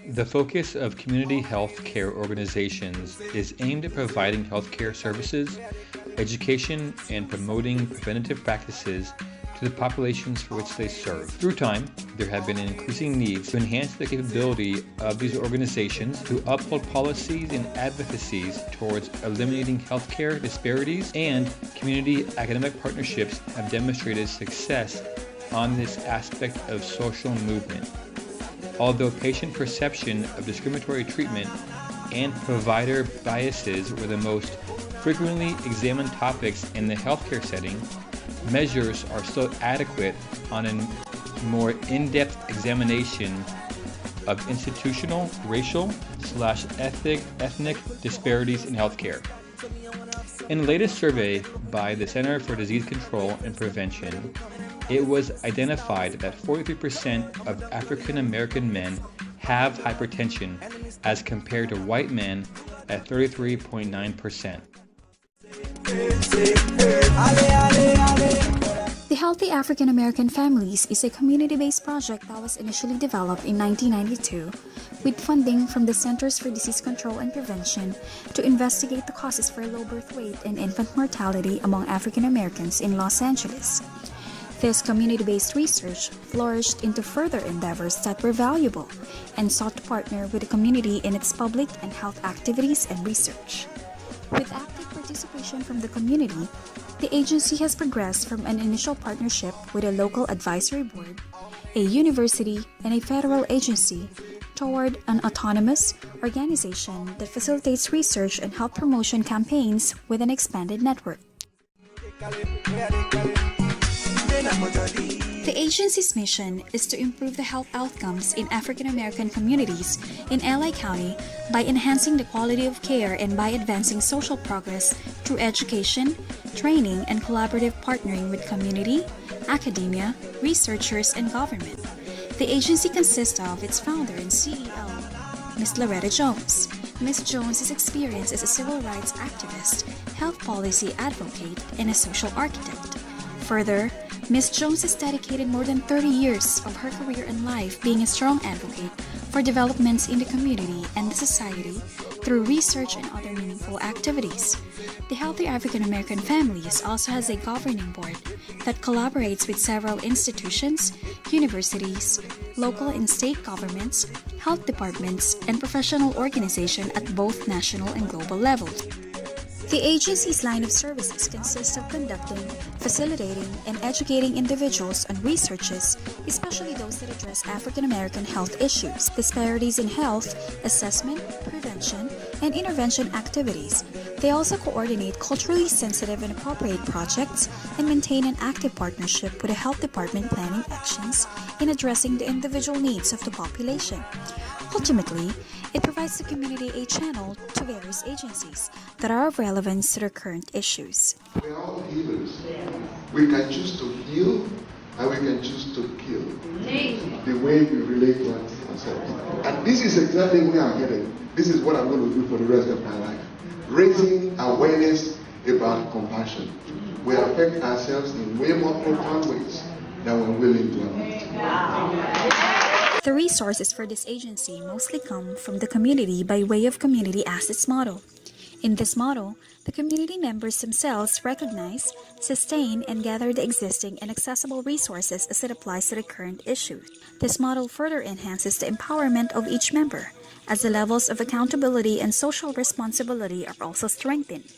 The focus of community health care organizations is aimed at providing healthcare services, education, and promoting preventative practices to the populations for which they serve. Through time, there have been increasing needs to enhance the capability of these organizations to uphold policies and advocacies towards eliminating healthcare disparities, and community academic partnerships have demonstrated success on this aspect of social movement. Although patient perception of discriminatory treatment and provider biases were the most frequently examined topics in the healthcare setting, measures are still adequate on a more in-depth examination of institutional, racial/ethnic disparities in healthcare. In the latest survey by the Center for Disease Control and Prevention, it was identified that 43% of African American men have hypertension as compared to white men at 33.9%. The Healthy African American Families is a community-based project that was initially developed in 1992 with funding from the Centers for Disease Control and Prevention to investigate the causes for low birth weight and infant mortality among African Americans in Los Angeles. This community-based research flourished into further endeavors that were valuable and sought to partner with the community in its public and health activities and research. With active participation from the community, the agency has progressed from an initial partnership with a local advisory board, a university, and a federal agency toward an autonomous organization that facilitates research and health promotion campaigns with an expanded network. The agency's mission is to improve the health outcomes in African American communities in LA County by enhancing the quality of care and by advancing social progress through education, training, and collaborative partnering with community, academia, researchers, and government. The agency consists of its founder and CEO, Ms. Loretta Jones. Ms. Jones' experience as a civil rights activist, health policy advocate, and a social architect. Further, Ms. Jones has dedicated more than 30 years of her career and life being a strong advocate for developments in the community and the society through research and other meaningful activities. The Healthy African American Families also has a governing board that collaborates with several institutions, universities, local and state governments, health departments, and professional organizations at both national and global levels. The agency's line of services consists of conducting, facilitating, and educating individuals on researches, especially those that address African American health issues, disparities in health, assessment, prevention, and intervention activities. They also coordinate culturally sensitive and appropriate projects and maintain an active partnership with the health department planning actions in addressing the individual needs of the population. Ultimately, it provides the community a channel to various agencies that are of relevance to their current issues. We are all healers. We can choose to heal and we can choose to kill. The way we relate to ourselves. And this is exactly where I'm headed. This is what I'm going to do for the rest of my life. Raising awareness about compassion. We affect ourselves in way more profound ways than we're willing to admit. The resources for this agency mostly come from the community by way of Community Assets Model. In this model, the community members themselves recognize, sustain, and gather the existing and accessible resources as it applies to the current issues. This model further enhances the empowerment of each member, as the levels of accountability and social responsibility are also strengthened.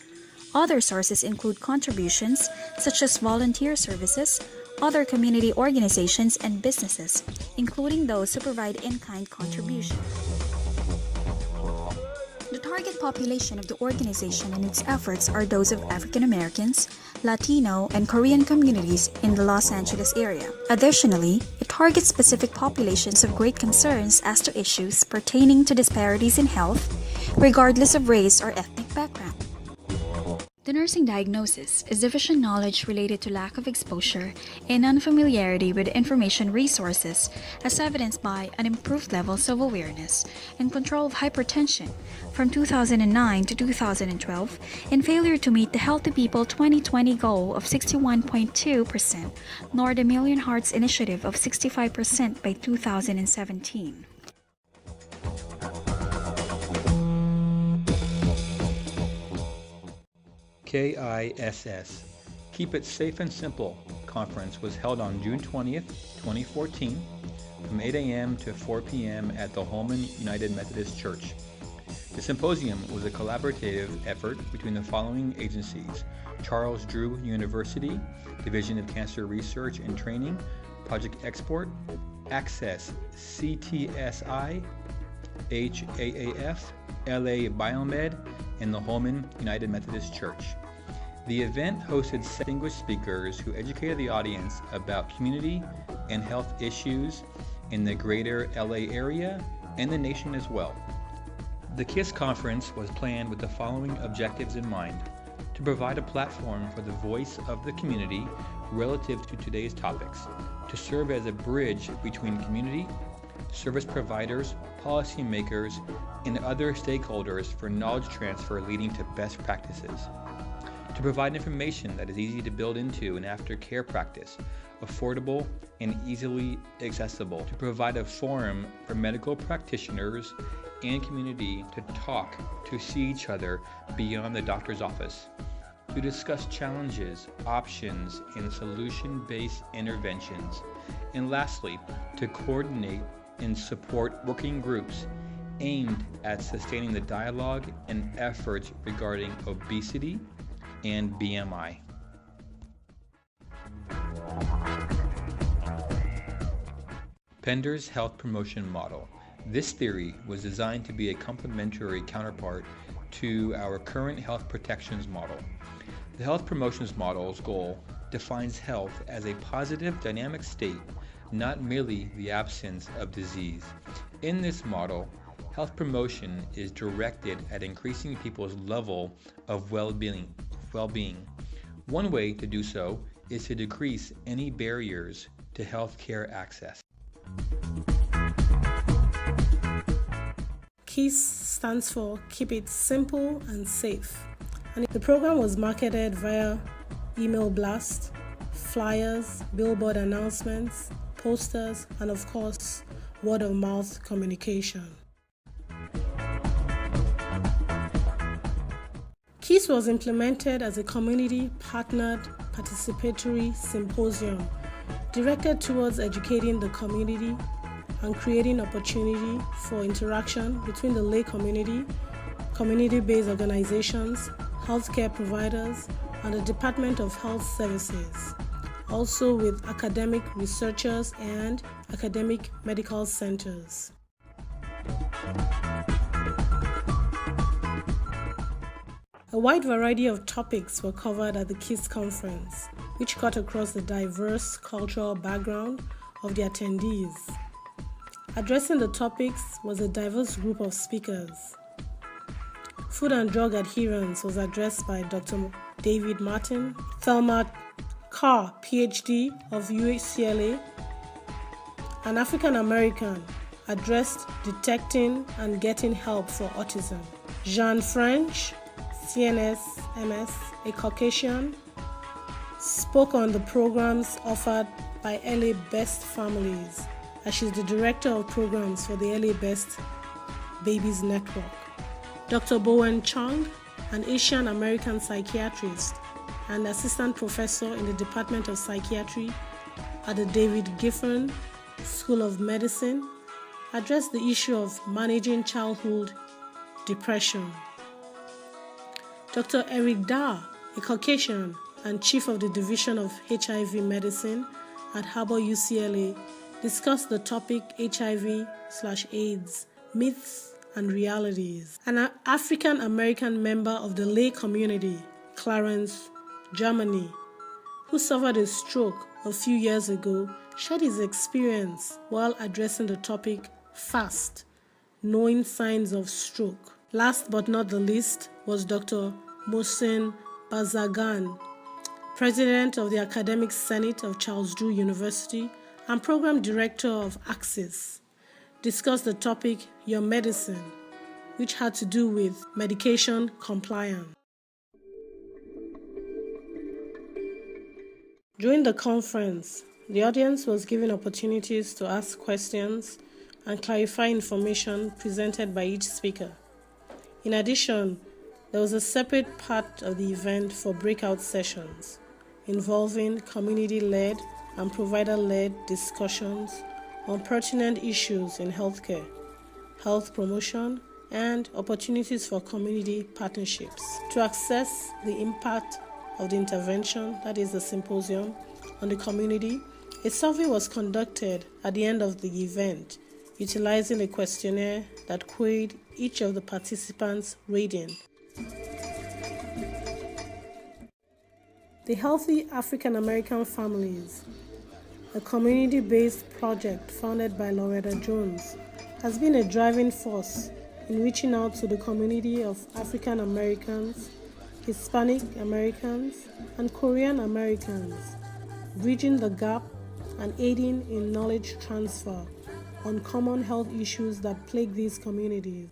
Other sources include contributions, such as volunteer services, other community organizations, and businesses, including those who provide in-kind contributions. The target target population of the organization and its efforts are those of African Americans, Latino, and Korean communities in the Los Angeles area. Additionally, it targets specific populations of great concerns as to issues pertaining to disparities in health, regardless of race or ethnic background. The nursing diagnosis is deficient knowledge related to lack of exposure and unfamiliarity with information resources, as evidenced by unimproved levels of awareness and control of hypertension from 2009 to 2012, and failure to meet the Healthy People 2020 goal of 61.2%, nor the Million Hearts Initiative of 65% by 2017. KISS, Keep It Safe and Simple conference was held on June 20th, 2014 from 8 a.m. to 4 p.m. at the Holman United Methodist Church. The symposium was a collaborative effort between the following agencies: Charles Drew University, Division of Cancer Research and Training, Project Export, Access, CTSI, HAAF, LA Biomed, and the Holman United Methodist Church. The event hosted distinguished speakers who educated the audience about community and health issues in the greater LA area and the nation as well. The KISS conference was planned with the following objectives in mind: to provide a platform for the voice of the community relative to today's topics, to serve as a bridge between community, service providers, policymakers, and other stakeholders for knowledge transfer leading to best practices, to provide information that is easy to build into an aftercare practice, affordable and easily accessible, to provide a forum for medical practitioners and community to talk, to see each other beyond the doctor's office, to discuss challenges, options, and solution-based interventions, and lastly, to coordinate and support working groups aimed at sustaining the dialogue and efforts regarding obesity and BMI. Pender's Health Promotion Model. This theory was designed to be a complementary counterpart to our current health protections model. The health promotions model's goal defines health as a positive dynamic state, not merely the absence of disease. In this model, health promotion is directed at increasing people's level of well-being. One way to do so is to decrease any barriers to healthcare access. KISS stands for Keep It Simple and Safe, and the program was marketed via email blast, flyers, billboard announcements, posters, and of course, word-of-mouth communication. KISS was implemented as a community-partnered participatory symposium directed towards educating the community and creating opportunity for interaction between the lay community, community-based organizations, healthcare providers, and the Department of Health Services, also with academic researchers and academic medical centers. A wide variety of topics were covered at the KISS conference, which cut across the diverse cultural background of the attendees. Addressing the topics was a diverse group of speakers. Food and drug adherence was addressed by Dr. David Martin. Thelma Carr, PhD of UCLA, an African American, addressed detecting and getting help for autism. Jean French, CNS, MS, a Caucasian, spoke on the programs offered by LA Best Families, as she's the director of programs for the LA Best Babies Network. Dr. Bowen Chung, an Asian American psychiatrist and assistant professor in the Department of Psychiatry at the David Giffen School of Medicine, addressed the issue of managing childhood depression. Dr. Eric Dar, a Caucasian and chief of the Division of HIV Medicine at Harbor UCLA, discussed the topic HIV/AIDS, myths and realities. An African American member of the lay community, Clarence, Germany, who suffered a stroke a few years ago, shared his experience while addressing the topic FAST, knowing signs of stroke. Last but not the least was Dr. Mohsen Bazagan, President of the Academic Senate of Charles Drew University and Program Director of ACCESS, discussed the topic Your Medicine, which had to do with medication compliance. During the conference, the audience was given opportunities to ask questions and clarify information presented by each speaker. In addition, there was a separate part of the event for breakout sessions involving community-led and provider-led discussions on pertinent issues in healthcare, health promotion, and opportunities for community partnerships. To assess the impact of the intervention, that is the symposium, on the community, a survey was conducted at the end of the event, utilizing a questionnaire that queried each of the participants' rating. The Healthy African American Families, a community-based project founded by Loretta Jones, has been a driving force in reaching out to the community of African Americans, Hispanic Americans, and Korean Americans, bridging the gap and aiding in knowledge transfer on common health issues that plague these communities.